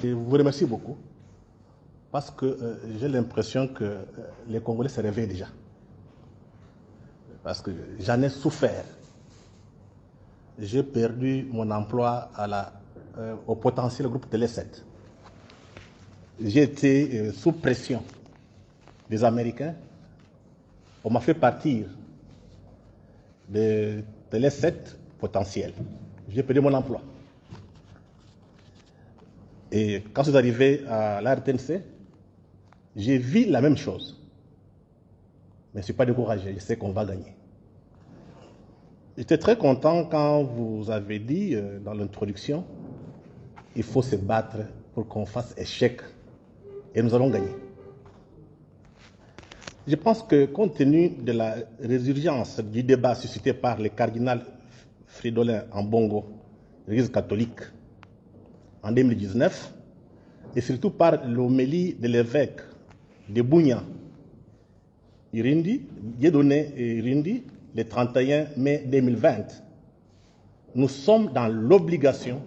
Je vous remercie beaucoup parce que j'ai l'impression que les Congolais se réveillent déjà. Parce que j'en ai souffert. J'ai perdu mon emploi au potentiel groupe Télé 7. J'ai été sous pression des Américains. On m'a fait partir de Télé 7 potentiel. J'ai perdu mon emploi. Et quand je suis arrivé à la RTNC, j'ai vu la même chose. Mais je ne suis pas découragé, je sais qu'on va gagner. J'étais très content quand vous avez dit dans l'introduction, il faut se battre pour qu'on fasse échec. Et nous allons gagner. Je pense que compte tenu de la résurgence du débat suscité par le cardinal Fridolin Ambongo, l'Église catholique, en 2019, et surtout par l'homélie de l'évêque de Bunia, Dieudonné Irindi, le 31 mai 2020, nous sommes dans l'obligation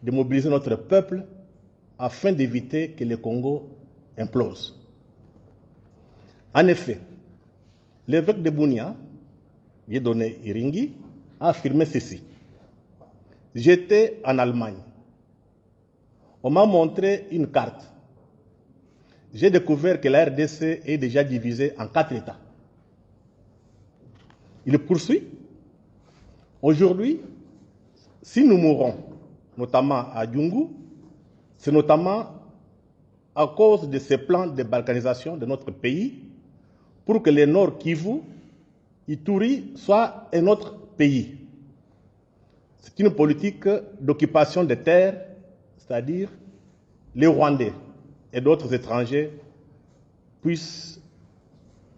de mobiliser notre peuple afin d'éviter que le Congo implose. En effet, l'évêque de Bunia, Dieudonné Irindi, a affirmé ceci. J'étais en Allemagne. On m'a montré une carte. J'ai découvert que la RDC est déjà divisée en 4 États. Il poursuit. Aujourd'hui, si nous mourons, notamment à Djungu, c'est notamment à cause de ces plans de balkanisation de notre pays pour que le Nord Kivu, Ituri, soit un autre pays. C'est une politique d'occupation des terres, c'est-à-dire les Rwandais et d'autres étrangers puissent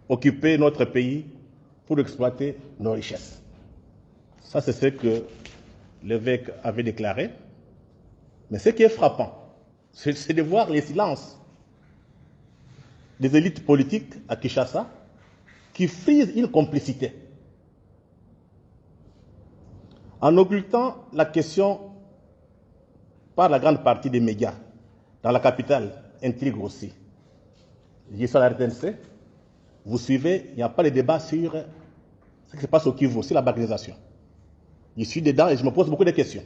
occuper notre pays pour exploiter nos richesses. Ça, c'est ce que l'évêque avait déclaré. Mais ce qui est frappant, c'est de voir les silences des élites politiques à Kinshasa qui frisent une complicité. En occultant la question par la grande partie des médias, dans la capitale, intrigue aussi. Je suis à la RTNC, vous suivez, il n'y a pas de débat sur ce qui se passe au Kivu, sur la balkanisation. Je suis dedans et je me pose beaucoup de questions.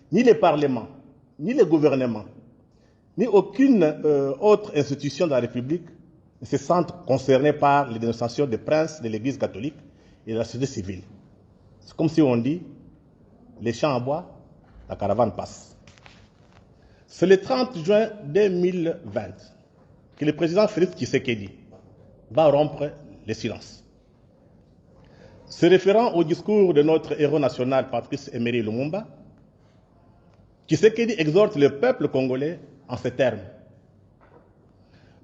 Ni les parlements, ni les gouvernements, ni aucune autre institution de la République ne se sentent concernés par les dénonciations des princes de l'Église catholique et de la société civile. C'est comme si on dit, les champs en bois, la caravane passe. C'est le 30 juin 2020 que le président Félix Tshisekedi va rompre le silence. Se référant au discours de notre héros national, Patrice Emery Lumumba, Tshisekedi exhorte le peuple congolais en ces termes.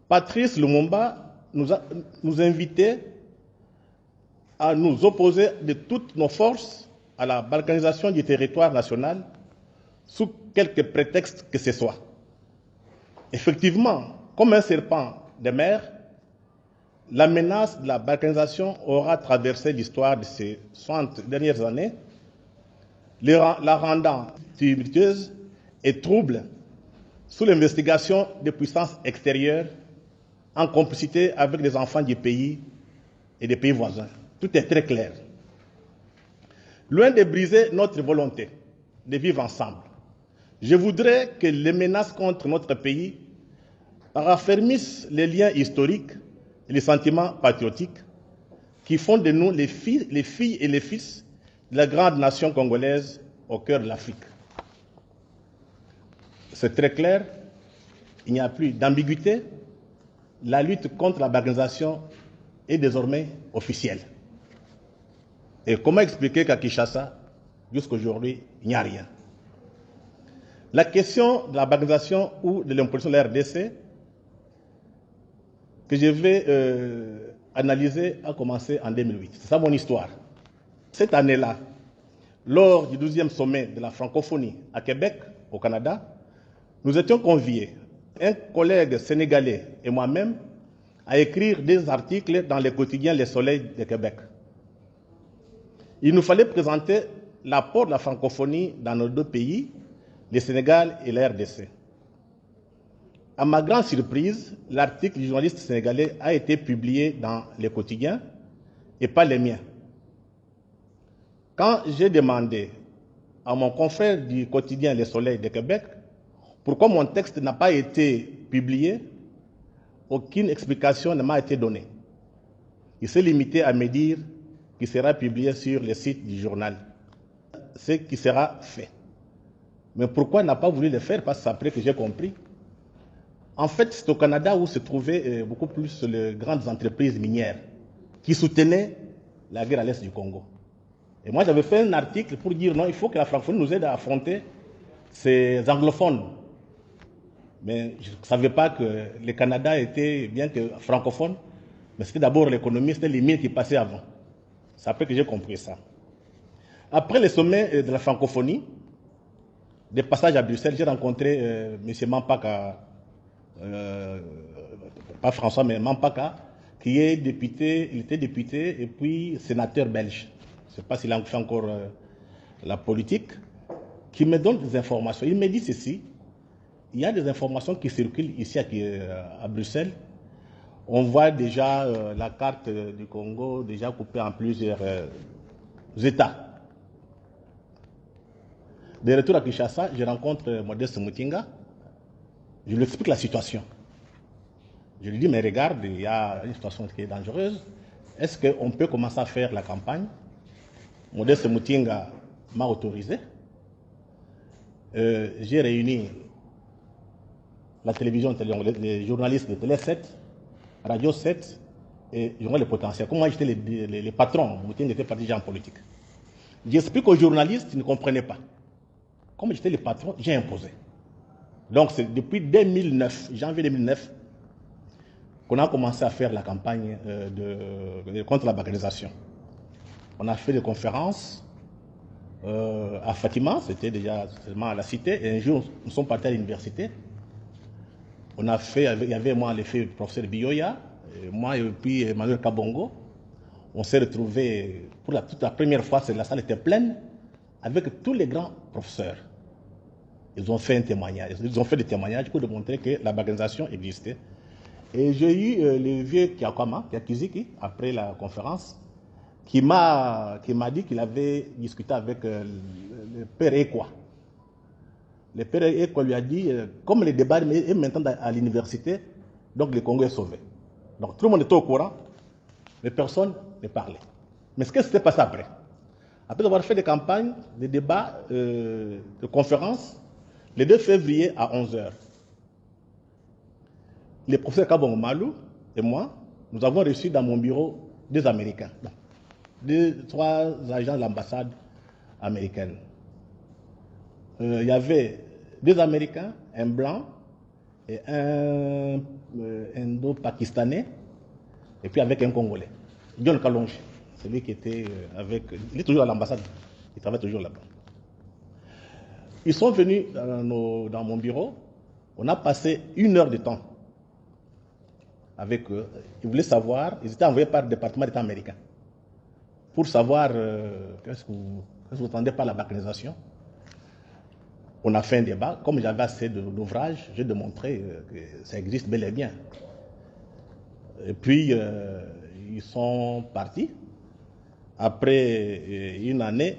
Patrice Lumumba nous invitait à nous opposer de toutes nos forces à la balkanisation du territoire national sous quelque prétexte que ce soit. Effectivement, comme un serpent de mer, la menace de la balkanisation aura traversé l'histoire de ces 60 dernières années, la rendant tumultueuse et trouble sous l'investigation des puissances extérieures en complicité avec les enfants du pays et des pays voisins. Tout est très clair. Loin de briser notre volonté de vivre ensemble, je voudrais que les menaces contre notre pays raffermissent les liens historiques et les sentiments patriotiques qui font de nous les filles et les fils de la grande nation congolaise au cœur de l'Afrique. C'est très clair, il n'y a plus d'ambiguïté, la lutte contre la balkanisation est désormais officielle. Et comment expliquer qu'à Kinshasa, jusqu'à aujourd'hui, il n'y a rien? La question de la balkanisation ou de l'imposition de la RDC, que je vais analyser, a commencé en 2008. C'est ça mon histoire. Cette année-là, lors du 12e sommet de la francophonie à Québec, au Canada, nous étions conviés, un collègue sénégalais et moi-même, à écrire des articles dans le quotidien Le Soleil de Québec. Il nous fallait présenter l'apport de la francophonie dans nos deux pays, le Sénégal et la RDC. À ma grande surprise, l'article du journaliste sénégalais a été publié dans les quotidiens et pas les miens. Quand j'ai demandé à mon confrère du quotidien Le Soleil de Québec pourquoi mon texte n'a pas été publié, aucune explication ne m'a été donnée. Il s'est limité à me dire qu'il sera publié sur le site du journal, ce qui sera fait. Mais pourquoi il n'a pas voulu le faire? Parce que c'est après que j'ai compris. En fait, c'est au Canada où se trouvaient beaucoup plus les grandes entreprises minières qui soutenaient la guerre à l'est du Congo. Et moi, j'avais fait un article pour dire non, il faut que la francophonie nous aide à affronter ces anglophones. Mais je ne savais pas que le Canada était, bien que francophone, mais c'était d'abord l'économie, c'était les mines qui passaient avant. C'est après que j'ai compris ça. Après le sommet de la francophonie, des passages à Bruxelles, j'ai rencontré M. Mampaka, pas François, mais Mampaka, qui est député, il était député et puis sénateur belge. Je ne sais pas s'il a fait encore la politique, qui me donne des informations. Il me dit ceci, il y a des informations qui circulent ici à Bruxelles. On voit déjà la carte du Congo déjà coupée en plusieurs États. De retour à Kinshasa, je rencontre Modeste Mutinga. Je lui explique la situation. Je lui dis, mais regarde, il y a une situation qui est dangereuse. Est-ce qu'on peut commencer à faire la campagne? Modeste Mutinga m'a autorisé. J'ai réuni la télévision, les journalistes de Télé 7, Radio 7 et Journal Le Potentiel. Comme moi, j'étais les patrons, Mutinga était parti en politique. J'explique aux journalistes, ils ne comprenaient pas. Comme j'étais le patron, j'ai imposé. Donc c'est depuis 2009, janvier 2009, qu'on a commencé à faire la campagne contre la balkanisation. On a fait des conférences à Fatima, c'était déjà seulement à la cité, et un jour nous sommes partis à l'université. On a fait, il y avait moi le professeur Biyoya, moi et puis Emmanuel Kabongo. On s'est retrouvés pour toute la première fois, la salle était pleine, avec tous les grands professeurs. Ils ont fait un témoignage, ils ont fait des témoignages pour démontrer que la balkanisation existait. Et j'ai eu le vieux Kiakiziki, après la conférence, qui m'a dit qu'il avait discuté avec le père Ekwa. Le père Ekwa lui a dit, comme le débat est maintenant à l'université, donc le Congo est sauvé. Donc tout le monde était au courant, mais personne ne parlait. Mais ce qui s'était passé après? Après avoir fait des campagnes, des débats, de conférences, le 2 février à 11h, le professeur Kabongo Malou et moi, nous avons reçu dans mon bureau des Américains, trois agents de l'ambassade américaine. Il y avait deux Américains, un blanc et un Indo-Pakistanais, et puis avec un Congolais, John Kalonji, celui qui était avec... Il est toujours à l'ambassade, il travaille toujours là-bas. Ils sont venus dans mon bureau, on a passé 1 heure de temps avec eux. Ils voulaient savoir, ils étaient envoyés par le département d'État américain pour savoir qu'est-ce que vous entendez par la balkanisation. On a fait un débat. Comme j'avais assez d'ouvrages, j'ai démontré que ça existe bel et bien. Et puis, ils sont partis. Après 1 année,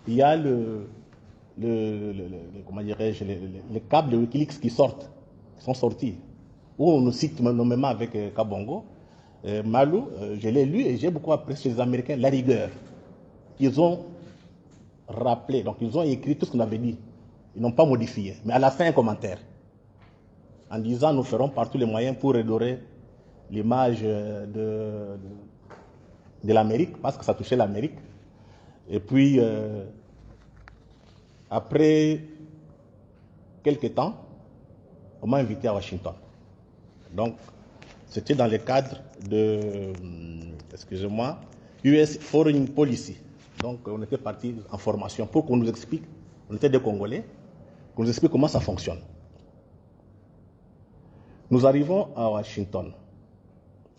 il y a comment dirais-je, les câbles de Wikileaks qui sont sortis, où on nous cite nommément avec Kabongo. Malou, je l'ai lu et j'ai beaucoup apprécié les Américains, la rigueur. Ils ont rappelé, donc ils ont écrit tout ce qu'on avait dit. Ils n'ont pas modifié. Mais à la fin, un commentaire. En disant, nous ferons par tous les moyens pour redorer l'image de l'Amérique, parce que ça touchait l'Amérique. Et puis, après quelques temps, on m'a invité à Washington. Donc, c'était dans le cadre de, excusez-moi, US Foreign Policy. Donc, on était parti en formation pour qu'on nous explique, on était des Congolais, qu'on nous explique comment ça fonctionne. Nous arrivons à Washington,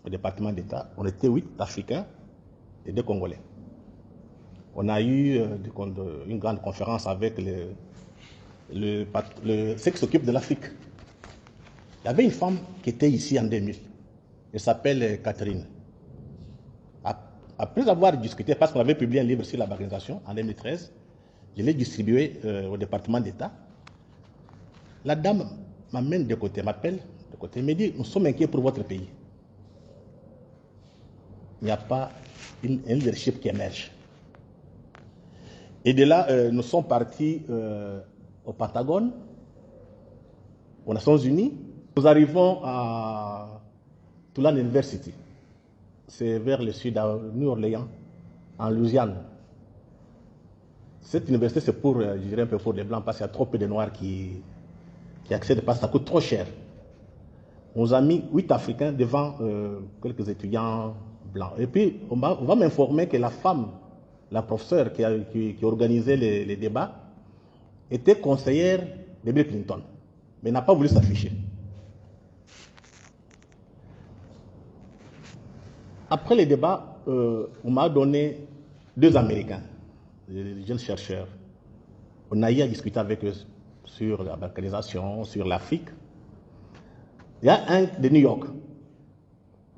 au département d'État. On était 8 Africains et 2 Congolais. On a eu une grande conférence avec ceux qui s'occupent de l'Afrique. Il y avait une femme qui était ici en 2000. Elle s'appelle Catherine. Après avoir discuté, parce qu'on avait publié un livre sur la balkanisation en 2013, je l'ai distribué au département d'État. La dame m'amène de côté, m'appelle de côté, me dit, nous sommes inquiets pour votre pays. Il n'y a pas un leadership qui émerge. Et de là, nous sommes partis au Pentagone, aux Nations Unies. Nous arrivons à Tulane University. C'est vers le sud, à New Orleans, en Louisiane. Cette université, c'est pour, je dirais un peu pour les Blancs, parce qu'il y a trop peu de Noirs qui accèdent, parce que ça coûte trop cher. On a mis 8 Africains devant quelques étudiants blancs. Et puis, on va m'informer que la femme, la professeure qui organisait les débats, était conseillère de Bill Clinton, mais n'a pas voulu s'afficher. Après les débats, on m'a donné 2 Américains, des jeunes chercheurs. On a eu à discuter avec eux sur la balkanisation, sur l'Afrique. Il y a un de New York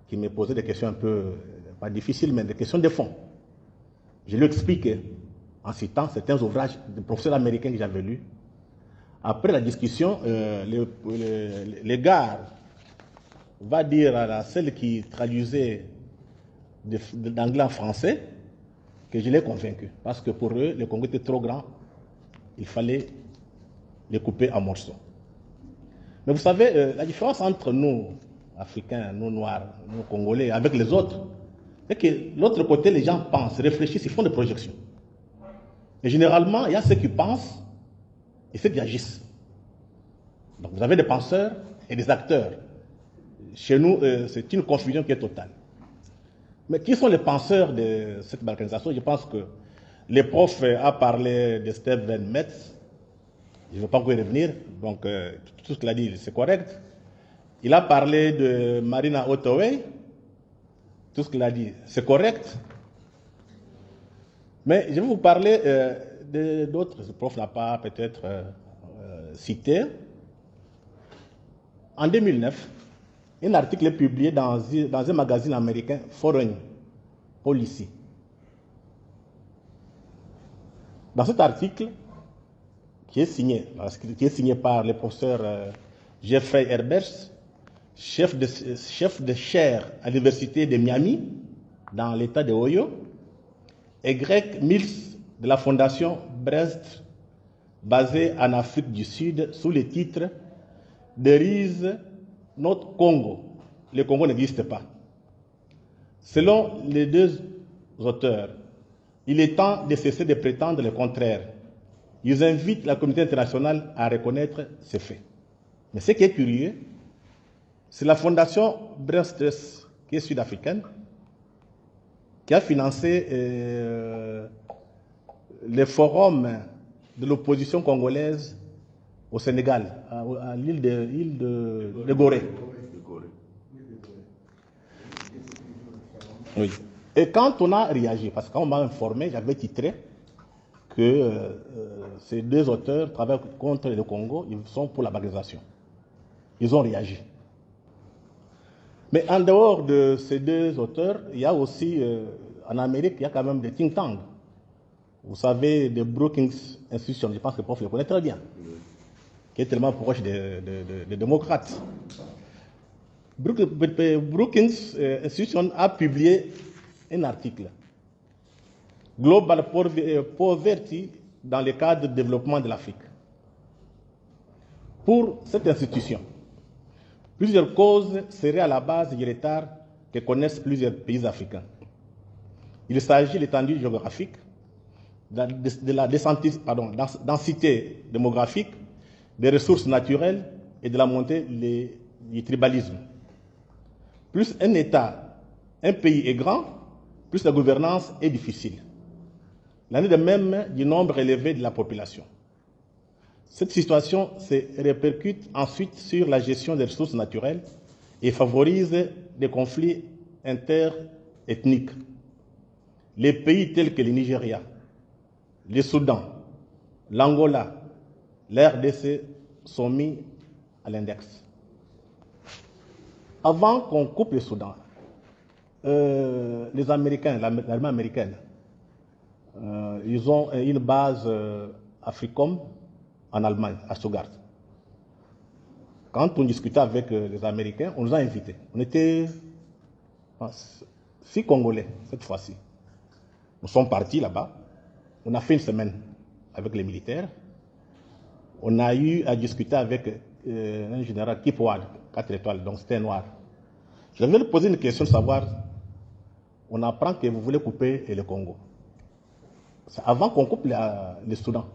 qui me posait des questions un peu, pas difficiles, mais des questions de fond. Je lui ai expliqué, en citant certains ouvrages de professeurs américains que j'avais lus. Après la discussion, le gars va dire à celle qui traduisait d'anglais en français que je l'ai convaincu. Parce que pour eux, le Congo était trop grand. Il fallait les couper en morceaux. Mais vous savez, la différence entre nous, Africains, nous Noirs, nous Congolais, avec les autres, c'est que l'autre côté, les gens pensent, réfléchissent, ils font des projections. Et généralement, il y a ceux qui pensent et ceux qui agissent. Donc vous avez des penseurs et des acteurs. Chez nous, c'est une confusion qui est totale. Mais qui sont les penseurs de cette balkanisation? Je pense que le prof a parlé de Steven Metz. Je ne veux pas encore y revenir. Donc, tout ce qu'il a dit, c'est correct. Il a parlé de Marina Ottaway. Tout ce qu'il a dit, c'est correct. Mais je vais vous parler d'autres. Le prof n'a pas peut-être cité. En 2009, un article est publié dans un magazine américain, Foreign Policy. Dans cet article, qui est signé par le professeur Jeffrey Herbers, chef de chaire à l'université de Miami, dans l'État de Ohio, et Greg Mills de la fondation Brest, basée en Afrique du Sud, sous le titre « There is not Congo ». Le Congo n'existe pas. Selon les 2 auteurs, il est temps de cesser de prétendre le contraire. Ils invitent la communauté internationale à reconnaître ces faits. Mais ce qui est curieux, c'est la fondation Brest, qui est sud-africaine, qui a financé les forums de l'opposition congolaise au Sénégal, à l'île de Gorée. Oui. Et quand on a réagi, parce que quand on m'a informé, j'avais titré que ces 2 auteurs travaillent contre le Congo, ils sont pour la balkanisation. Ils ont réagi. Mais en dehors de ces 2 auteurs, il y a aussi, en Amérique, il y a quand même des think tanks. Vous savez, des Brookings Institution, je pense que le prof le connaît très bien, qui est tellement proche des démocrates. Brookings Institution a publié un article, Global Poverty dans le cadre du développement de l'Afrique. Pour cette institution, plusieurs causes seraient à la base du retard que connaissent plusieurs pays africains. Il s'agit de l'étendue géographique, de la densité démographique, des ressources naturelles et de la montée du tribalisme. Plus un pays est grand, plus la gouvernance est difficile. L'année de même du nombre élevé de la population. Cette situation se répercute ensuite sur la gestion des ressources naturelles et favorise des conflits interethniques. Les pays tels que le Nigeria, le Soudan, l'Angola, l'RDC sont mis à l'index. Avant qu'on coupe le Soudan, les Américains, l'armée américaine, ils ont une base Africom en Allemagne, à Stuttgart. Quand on discutait avec les Américains, on nous a invités. On était 6 Congolais cette fois-ci. Nous sommes partis là-bas. On a fait une semaine avec les militaires. On a eu à discuter avec un général Kipwad, 4 étoiles, donc c'était un noir. Je vais lui poser une question de savoir, on apprend que vous voulez couper le Congo. C'est avant qu'on coupe le Soudan.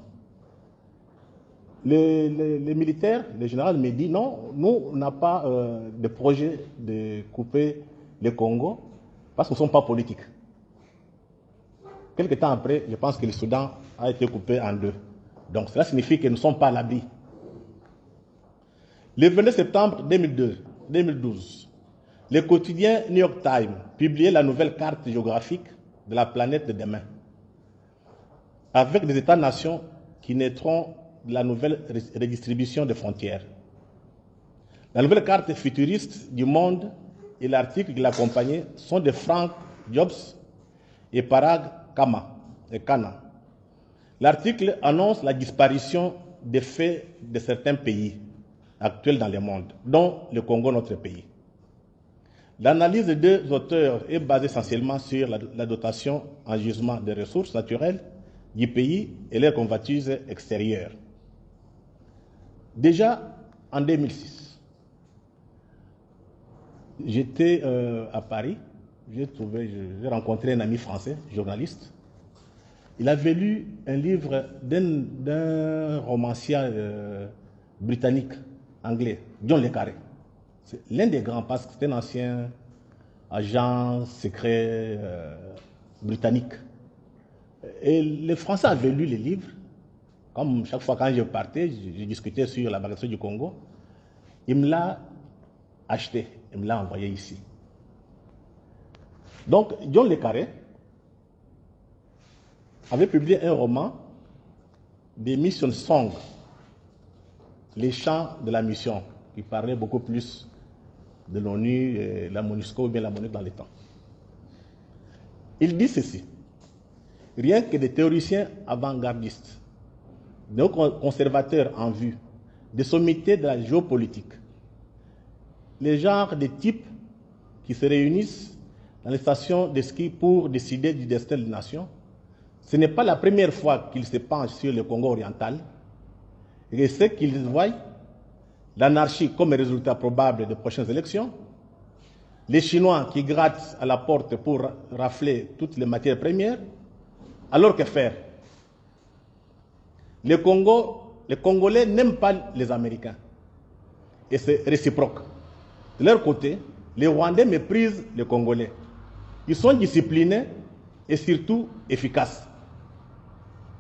Les militaires, le général me dit non, nous, on n'a pas de projet de couper le Congo parce que nous ne sommes pas politiques. Quelque temps après, je pense que le Soudan a été coupé en 2. Donc cela signifie que nous ne sommes pas à l'abri. Le 22 septembre 2012, le quotidien New York Times publiait la nouvelle carte géographique de la planète de demain, avec des États-nations qui naîtront de la nouvelle redistribution des frontières. La nouvelle carte futuriste du monde et l'article qui l'accompagnait sont de Frank Jobs et Parag Khanna. L'article annonce la disparition des faits de certains pays actuels dans le monde, dont le Congo, notre pays. L'analyse des 2 auteurs est basée essentiellement sur la dotation en gisement des ressources naturelles du pays et leurs convoitises extérieures. Déjà en 2006, j'étais à Paris, j'ai rencontré un ami français, journaliste. Il avait lu un livre d'un romancier britannique, anglais, John le Carré. C'est l'un des grands, parce que c'était un ancien agent secret britannique. Et les Français avaient lu les livres. Comme chaque fois quand je partais, je discutais sur la bagation du Congo. Il me l'a acheté, il me l'a envoyé ici. Donc, John le Carré avait publié un roman, des Mission Songs, les chants de la mission, qui parlait beaucoup plus de l'ONU, la MONUSCO ou bien la MONUC dans les temps. Il dit ceci: rien que des théoriciens avant-gardistes, des conservateurs en vue, des sommités de la géopolitique, les genres de types qui se réunissent dans les stations de ski pour décider du destin des nations, ce n'est pas la première fois qu'ils se penchent sur le Congo oriental, et ce qu'ils voient, l'anarchie comme résultat probable des prochaines élections, les Chinois qui grattent à la porte pour rafler toutes les matières premières, alors que faire? Les Congolais n'aiment pas les Américains, et c'est réciproque. De leur côté, les Rwandais méprisent les Congolais. Ils sont disciplinés et surtout efficaces.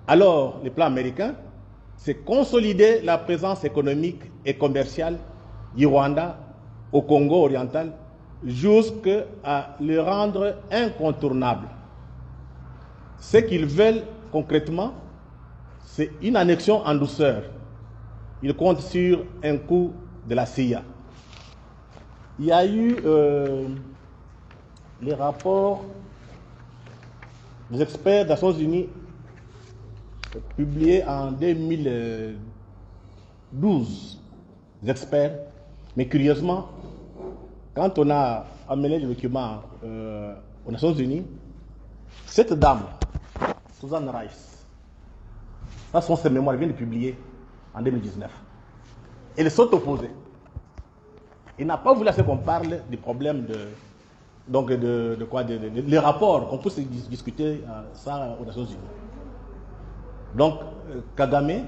Alors, le plan américain, c'est consolider la présence économique et commerciale du Rwanda au Congo oriental jusqu'à le rendre incontournable. Ce qu'ils veulent concrètement, c'est une annexion en douceur. Ils comptent sur un coup de la CIA. Il y a eu les rapports des experts des Nations Unies publiés en 2012, des experts, mais curieusement, quand on a amené le document aux Nations Unies, cette dame, Susan Rice, ça sont ses mémoires, elle vient de publier en 2019. Elle s'est opposée. Il n'a pas voulu qu'on parle du problème les rapports, qu'on puisse discuter ça aux Nations Unies. Donc, Kagame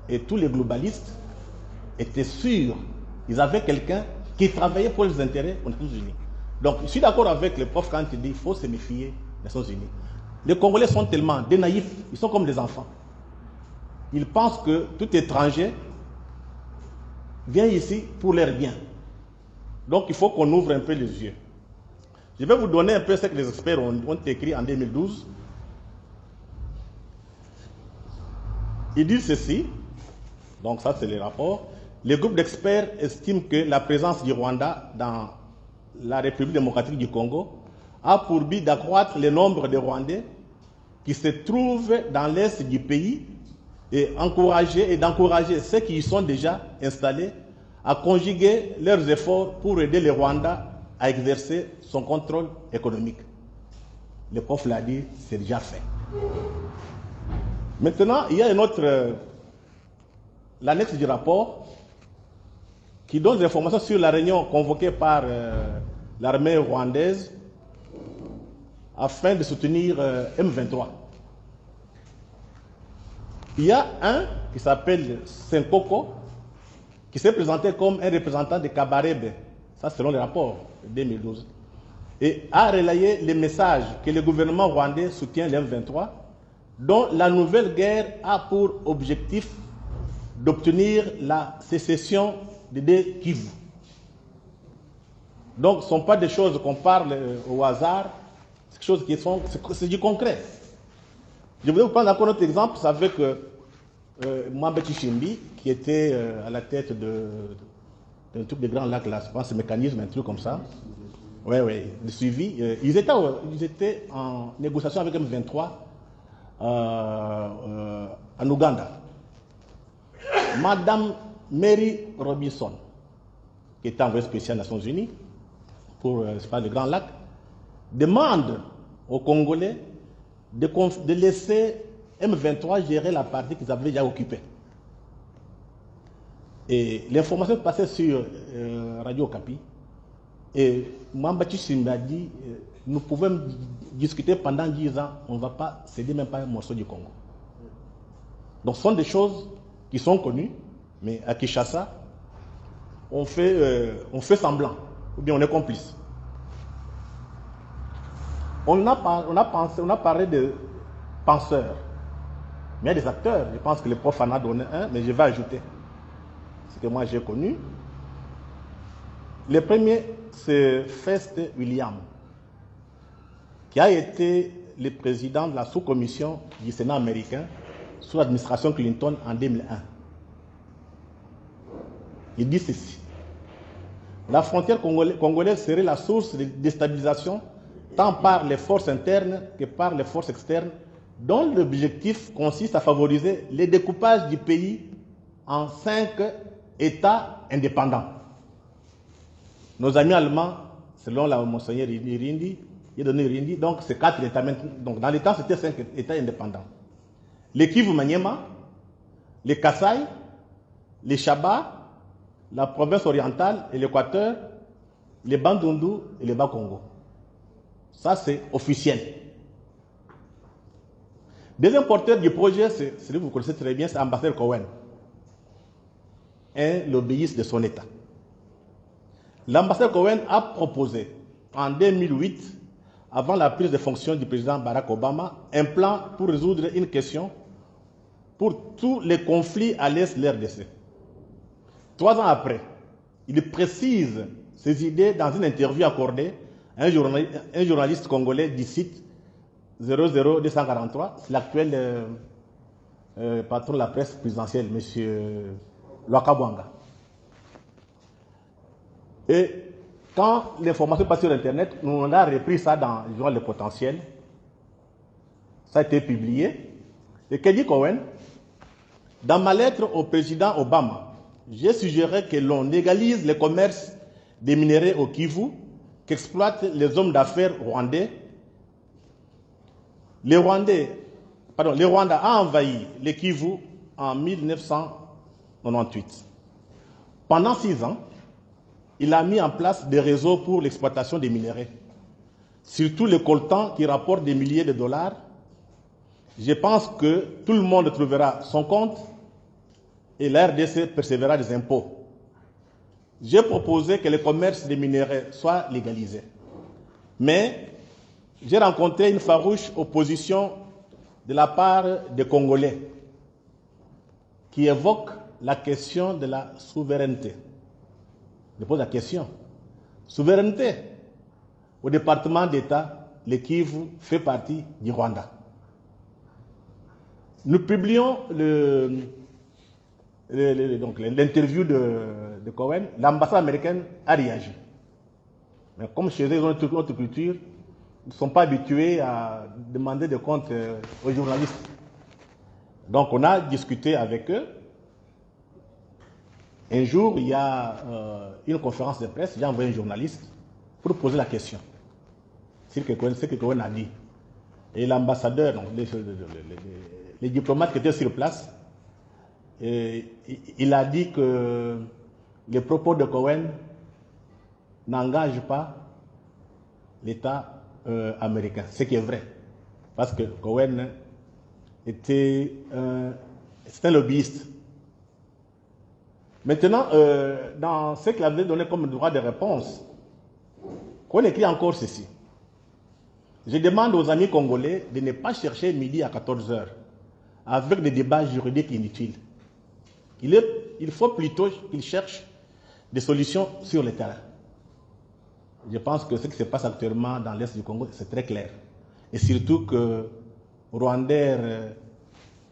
et tous les globalistes étaient sûrs, ils avaient quelqu'un qui travaillait pour les intérêts aux Nations Unies. Donc, je suis d'accord avec le prof quand il dit qu'il faut se méfier des Nations Unies. Les Congolais sont tellement des naïfs, ils sont comme des enfants. Ils pensent que tout étranger vient ici pour leur bien. Donc, il faut qu'on ouvre un peu les yeux. Je vais vous donner un peu ce que les experts ont écrit en 2012. Ils disent ceci, donc ça c'est les rapports. Les groupes d'experts estiment que la présence du Rwanda dans la République démocratique du Congo a pour but d'accroître le nombre de Rwandais qui se trouvent dans l'est du pays et d'encourager ceux qui y sont déjà installés à conjuguer leurs efforts pour aider le Rwanda à exercer son contrôle économique. Le prof l'a dit, c'est déjà fait. Maintenant, il y a une autre, l'annexe du rapport qui donne des informations sur la réunion convoquée par l'armée rwandaise afin de soutenir M23. Il y a un qui s'appelle Senkoko, qui s'est présenté comme un représentant de Kabarebe, ça selon le rapport de 2012, et a relayé les messages que le gouvernement rwandais soutient le M23, dont la nouvelle guerre a pour objectif d'obtenir la sécession des Kivu. Donc ce ne sont pas des choses qu'on parle au hasard, c'est des choses qui sont, c'est du concret. Je voudrais vous prendre encore un autre exemple, c'est avec Mwamba Chishimbi, qui était à la tête d'un truc de Grand Lac, là, je pense, ce mécanisme, un truc comme ça. Oui, le suivi. Ils étaient en négociation avec M23 en Ouganda. Madame Mary Robinson, qui est envoyée spéciale des Nations Unies pour le Grand Lac, demande aux Congolais de laisser M23 gérer la partie qu'ils avaient déjà occupée. Et l'information passait sur Radio Okapi. Et Mwamba Chishimbi a dit, nous pouvons discuter pendant 10 ans, on ne va pas céder même pas un morceau du Congo. Donc ce sont des choses qui sont connues, mais à Kinshasa, on fait semblant, ou bien on est complice. On a parlé de penseurs, mais il y a des acteurs. Je pense que le prof en a donné un, mais je vais ajouter ce que moi j'ai connu. Le premier, c'est Fest William, qui a été le président de la sous-commission du Sénat américain sous l'administration Clinton en 2001. Il dit ceci: la frontière congolaise serait la source de déstabilisation tant par les forces internes que par les forces externes, dont l'objectif consiste à favoriser le découpage du pays en 5 États indépendants. Nos amis allemands, selon la Monseigneur Irindi, donc c'est 4 États maintenant. Donc dans les temps, c'était 5 États indépendants. Les Kivu-Maniema, les Kasaï, les Chaba, la province orientale et l'Équateur, les Bandundu et les Bas-Congo. Ça, c'est officiel. Deuxième porteur du projet, c'est celui que vous connaissez très bien, c'est l'ambassadeur Cohen, un lobbyiste de son État. L'ambassadeur Cohen a proposé en 2008, avant la prise de fonction du président Barack Obama, un plan pour résoudre une question pour tous les conflits à l'est de l'RDC. 3 ans après, il précise ses idées dans une interview accordée à un journaliste congolais du site 00243, c'est l'actuel patron de la presse présidentielle, M. Lwakabwanga. Et quand l'information passe sur Internet, on a repris ça dans le journal Le Potentiel. Ça a été publié. Et que dit Cohen? Dans ma lettre au président Obama, j'ai suggéré que l'on légalise le commerce des minerais au Kivu qu'exploitent les hommes d'affaires rwandais. Le Rwanda a envahi le Kivu en 1998. Pendant 6 ans, il a mis en place des réseaux pour l'exploitation des minerais, surtout le coltan qui rapporte des milliers de dollars. Je pense que tout le monde trouvera son compte et la RDC percevra des impôts. J'ai proposé que le commerce des minerais soit légalisé. Mais j'ai rencontré une farouche opposition de la part des Congolais qui évoquent la question de la souveraineté. Je pose la question. Souveraineté. Au département d'État, le Kivu fait partie du Rwanda. Nous publions l'interview de Cohen. L'ambassade américaine a réagi. Mais comme chez eux, notre culture, ils ne sont pas habitués à demander des comptes aux journalistes. Donc on a discuté avec eux. Un jour, il y a une conférence de presse, j'ai envoyé un journaliste pour poser la question. C'est ce que Cohen a dit. Et l'ambassadeur, les diplomates qui étaient sur place, il a dit que les propos de Cohen n'engagent pas l'État américain, ce qui est vrai. Parce que Cohen était un lobbyiste. Maintenant, dans ce qu'il avait donné comme droit de réponse, Cohen écrit encore ceci. Je demande aux amis congolais de ne pas chercher midi à 14 h avec des débats juridiques inutiles. Il faut plutôt qu'ils cherchent des solutions sur le terrain. Je pense que ce qui se passe actuellement dans l'Est du Congo, c'est très clair. Et surtout que Rwandair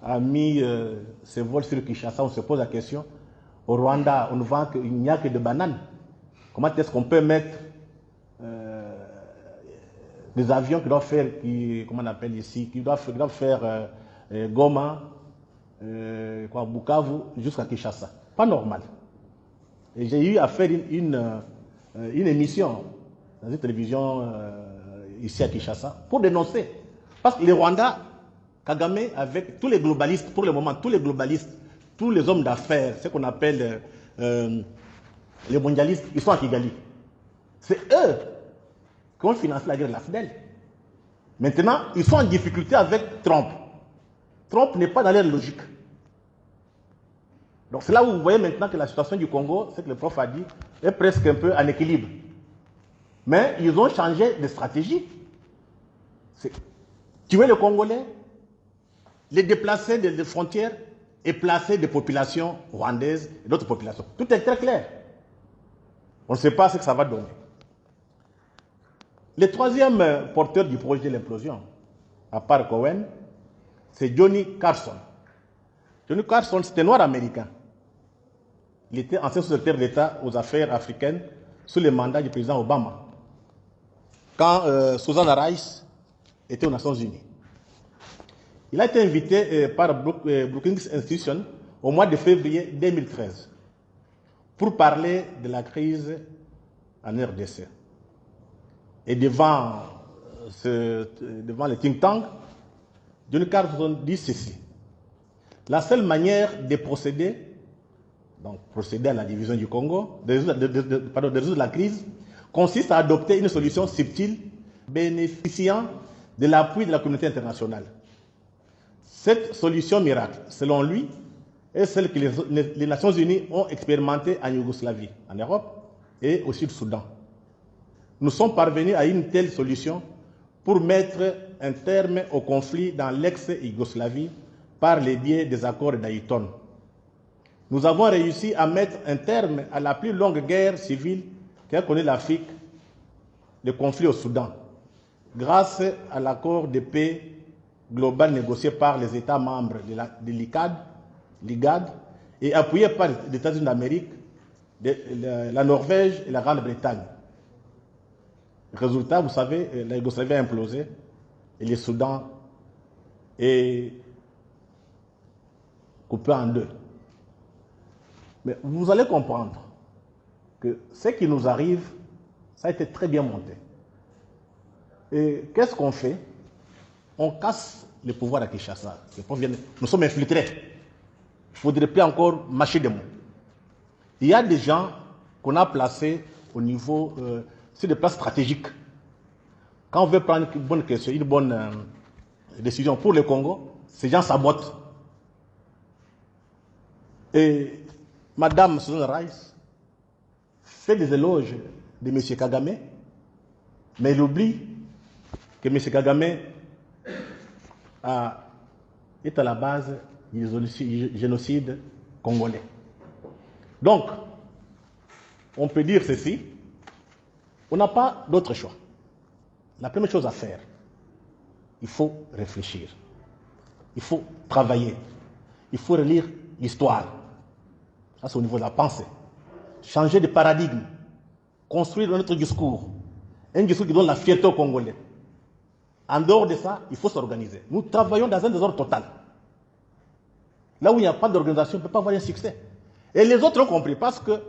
a mis ses vols sur Kinshasa, on se pose la question. Au Rwanda, on ne vend qu'il n'y a que de bananes. Comment est-ce qu'on peut mettre des avions qui doivent faire, comment on appelle ici, qui doivent faire Goma, Bukavu, jusqu'à Kinshasa. Pas normal. Et j'ai eu à faire une émission dans une télévision ici à Kinshasa pour dénoncer. Parce que les Rwandais, Kagame, avec tous les globalistes, pour le moment, tous les globalistes, tous les hommes d'affaires, ce qu'on appelle les mondialistes, ils sont à Kigali. C'est eux qui ont financé la guerre de la FDL. Maintenant, ils sont en difficulté avec Trump. Trump n'est pas dans leur logique. Donc c'est là où vous voyez maintenant que la situation du Congo, c'est que le prof a dit, est presque un peu en équilibre. Mais ils ont changé de stratégie. Tuer les Congolais, les déplacer des frontières et placer des populations rwandaises et d'autres populations. Tout est très clair. On ne sait pas ce que ça va donner. Le troisième porteur du projet de l'implosion, à part Cohen, c'est Johnny Carson. Johnny Carson, c'était un noir américain. Il était ancien secrétaire d'État aux affaires africaines sous le mandat du président Obama, quand Susanna Rice était aux Nations Unies. Il a été invité par Brookings Institution au mois de février 2013 pour parler de la crise en RDC. Et devant le think tank, Johnny Carson dit ceci. La seule manière de procéder à la division du Congo, de résoudre la crise, consiste à adopter une solution subtile bénéficiant de l'appui de la communauté internationale. Cette solution miracle, selon lui, est celle que les Nations Unies ont expérimentée en Yougoslavie, en Europe et au Sud-Soudan. Nous sommes parvenus à une telle solution pour mettre un terme au conflit dans l'ex-Yougoslavie par le biais des accords d'Ayton. Nous avons réussi à mettre un terme à la plus longue guerre civile qu'a connue l'Afrique, le conflit au Soudan, grâce à l'accord de paix global négocié par les États membres de l'IGAD et appuyé par les États-Unis d'Amérique, la Norvège et la Grande-Bretagne. Résultat, vous savez, la Yougoslavie a implosé et le Soudan est coupé en deux. Mais vous allez comprendre que ce qui nous arrive, ça a été très bien monté. Et qu'est-ce qu'on fait? On casse le pouvoir à Kinshasa. Nous sommes infiltrés. Il ne faudrait plus encore mâcher des mots. Il y a des gens qu'on a placés au niveau, sur des places stratégiques. Quand on veut prendre une bonne question, une bonne décision pour le Congo, ces gens sabotent. Et Madame Susanna Rice fait des éloges de M. Kagame, mais elle oublie que M. Kagame est à la base du génocide congolais. Donc, on peut dire ceci, on n'a pas d'autre choix. La première chose à faire, il faut réfléchir. Il faut travailler. Il faut relire l'histoire. Ça, c'est au niveau de la pensée. Changer de paradigme. Construire notre discours. Un discours qui donne la fierté aux Congolais. En dehors de ça, il faut s'organiser. Nous travaillons dans un désordre total. Là où il n'y a pas d'organisation, on ne peut pas avoir un succès. Et les autres ont compris parce que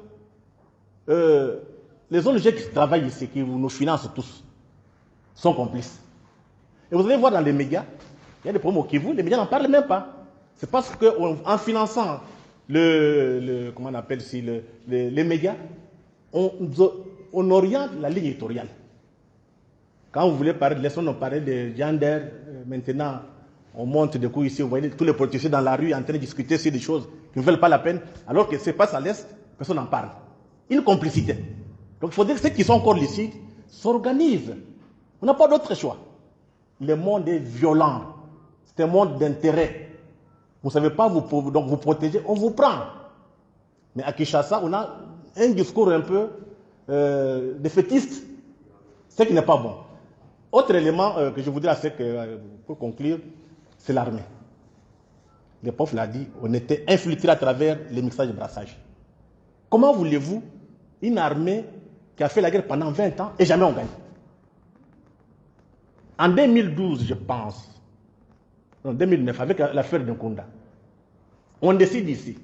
les ONG qui travaillent ici, qui nous financent tous, sont complices. Et vous allez voir dans les médias, il y a des promos qui les médias n'en parlent même pas. C'est parce qu'en finançant comment on appelle ici, les médias, on oriente la ligne éditoriale. Quand vous voulez parler de leçons, on parlait de gender, maintenant on monte des coups ici, vous voyez tous les politiciens dans la rue en train de discuter sur des choses qui ne valent pas la peine, alors que c'est passe à l'Est, personne n'en parle. Une complicité. Donc il faut dire que ceux qui sont encore lucides s'organisent. On n'a pas d'autre choix. Le monde est violent. C'est un monde d'intérêt. Vous ne savez pas vous protéger, on vous prend. Mais à Kinshasa, on a un discours un peu défaitiste, ce qui n'est pas bon. Autre élément que je voudrais, pour conclure, c'est l'armée. Le prof l'a dit, on était infiltré à travers les mixages de brassage. Comment voulez-vous une armée qui a fait la guerre pendant 20 ans et jamais on gagne? En 2012, je pense, en 2009, avec l'affaire de Nkunda, on décide ici,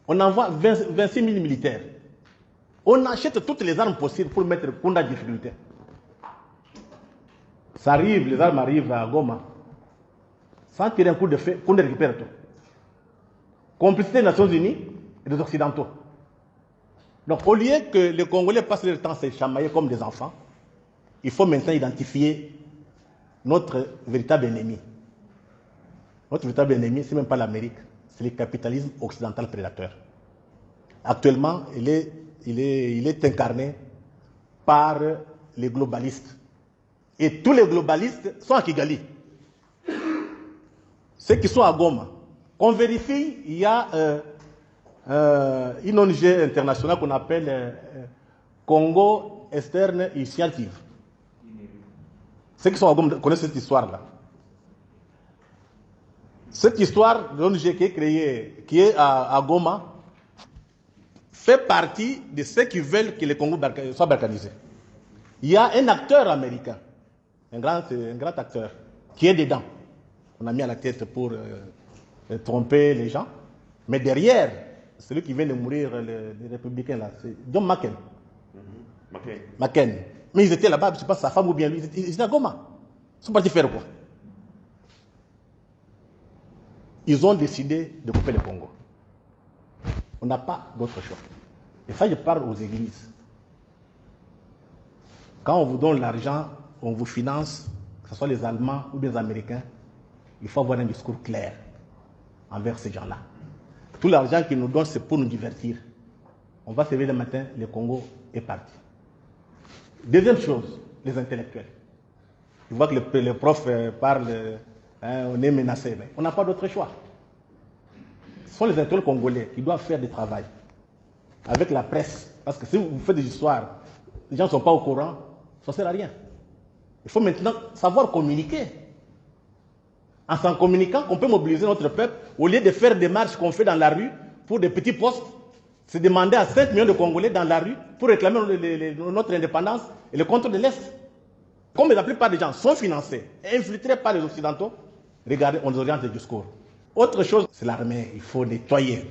on envoie 26 000 militaires. On achète toutes les armes possibles pour mettre Nkunda en difficulté. Ça arrive, les armes arrivent à Goma. Sans tirer un coup de feu, Nkunda récupère tout. Complicité des Nations Unies et des Occidentaux. Donc au lieu que les Congolais passent leur temps à se chamailler comme des enfants, il faut maintenant identifier notre véritable ennemi. Notre véritable ennemi, ce n'est même pas l'Amérique, c'est le capitalisme occidental prédateur. Actuellement, il est incarné par les globalistes. Et tous les globalistes sont à Kigali. Ceux qui sont à Goma. On vérifie, il y a une ONG internationale qu'on appelle Congo Externe Initiative. Ceux qui sont à Goma connaissent cette histoire-là. Cette histoire de l'ONG qui est créée, qui est à Goma, fait partie de ceux qui veulent que le Congo soit balkanisé. Il y a un acteur américain, un grand acteur, qui est dedans. On a mis à la tête pour tromper les gens. Mais derrière, celui qui vient de mourir, les républicains, là, c'est John McCain. McCain. Mais ils étaient là-bas, je ne sais pas sa femme ou bien lui, ils étaient à Goma. Ils sont partis faire quoi? Ils ont décidé de couper le Congo. On n'a pas d'autre choix. Et ça, je parle aux églises. Quand on vous donne l'argent, on vous finance, que ce soit les Allemands ou les Américains, il faut avoir un discours clair envers ces gens-là. Tout l'argent qu'ils nous donnent, c'est pour nous divertir. On va se lever le matin, le Congo est parti. Deuxième chose, les intellectuels. Tu vois que le prof parle, on est menacé, mais on n'a pas d'autre choix. Ce sont les intellectuels congolais qui doivent faire du travail avec la presse. Parce que si vous faites des histoires, les gens ne sont pas au courant, ça ne sert à rien. Il faut maintenant savoir communiquer. En s'en communiquant, on peut mobiliser notre peuple au lieu de faire des marches qu'on fait dans la rue pour des petits postes. C'est demander à 5 millions de Congolais dans la rue pour réclamer notre indépendance et le contrôle de l'Est. Comme la plupart des gens sont financés, infiltrés par les Occidentaux, regardez, on nous oriente le discours. Autre chose, c'est l'armée, il faut nettoyer.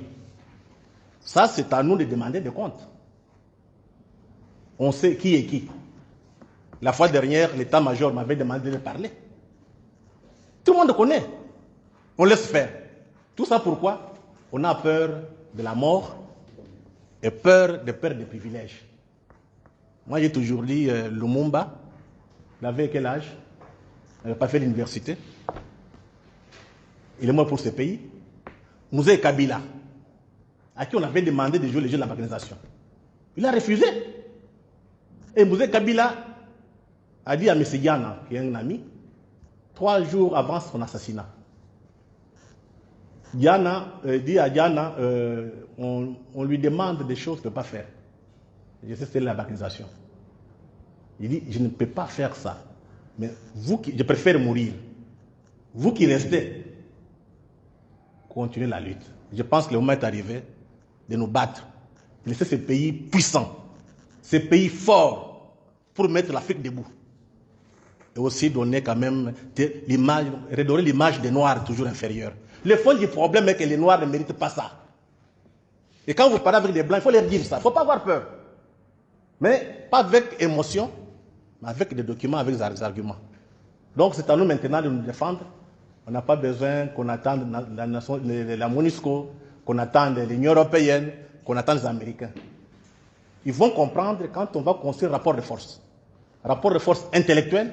Ça, c'est à nous de demander des comptes. On sait qui est qui. La fois dernière, l'état-major m'avait demandé de parler. Tout le monde connaît. On laisse faire. Tout ça pourquoi? On a peur de la mort et peur de perdre des privilèges. Moi, j'ai toujours dit, Lumumba, il avait quel âge? Il n'avait pas fait l'université. Il est mort pour ce pays. Mouzé Kabila, à qui on avait demandé de jouer les jeux de la balkanisation. Il a refusé. Et Mouzé Kabila a dit à M. Yana, qui est un ami, 3 jours avant son assassinat. Yana dit à Yana, on lui demande des choses qu'il ne peut pas faire. Je sais que c'est la balkanisation. Il dit, je ne peux pas faire ça. Mais vous, je préfère mourir. Vous qui restez, continuer la lutte. Je pense que le moment est arrivé de nous battre, de laisser ces pays puissants, ces pays forts, pour mettre l'Afrique debout. Et aussi donner quand même l'image, redorer l'image des Noirs toujours inférieure. Le fond du problème est que les Noirs ne méritent pas ça. Et quand vous parlez avec des Blancs, il faut leur dire ça. Il ne faut pas avoir peur. Mais pas avec émotion, mais avec des documents, avec des arguments. Donc c'est à nous maintenant de nous défendre. On n'a pas besoin qu'on attende la MONUSCO, qu'on attende l'Union européenne, qu'on attende les Américains. Ils vont comprendre quand on va construire un rapport de force. Un rapport de force intellectuel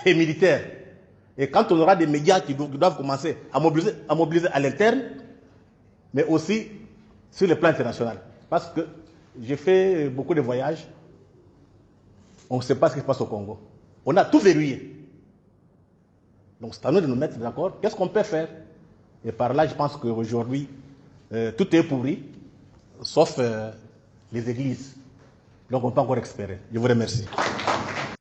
et militaire. Et quand on aura des médias qui doivent commencer à mobiliser à l'interne, mais aussi sur le plan international. Parce que j'ai fait beaucoup de voyages, on ne sait pas ce qui se passe au Congo. On a tout verrouillé. Donc c'est à nous de nous mettre d'accord. Qu'est-ce qu'on peut faire? Et par là, je pense qu'aujourd'hui, tout est pourri, sauf les églises. Donc on peut encore espérer. Je vous remercie.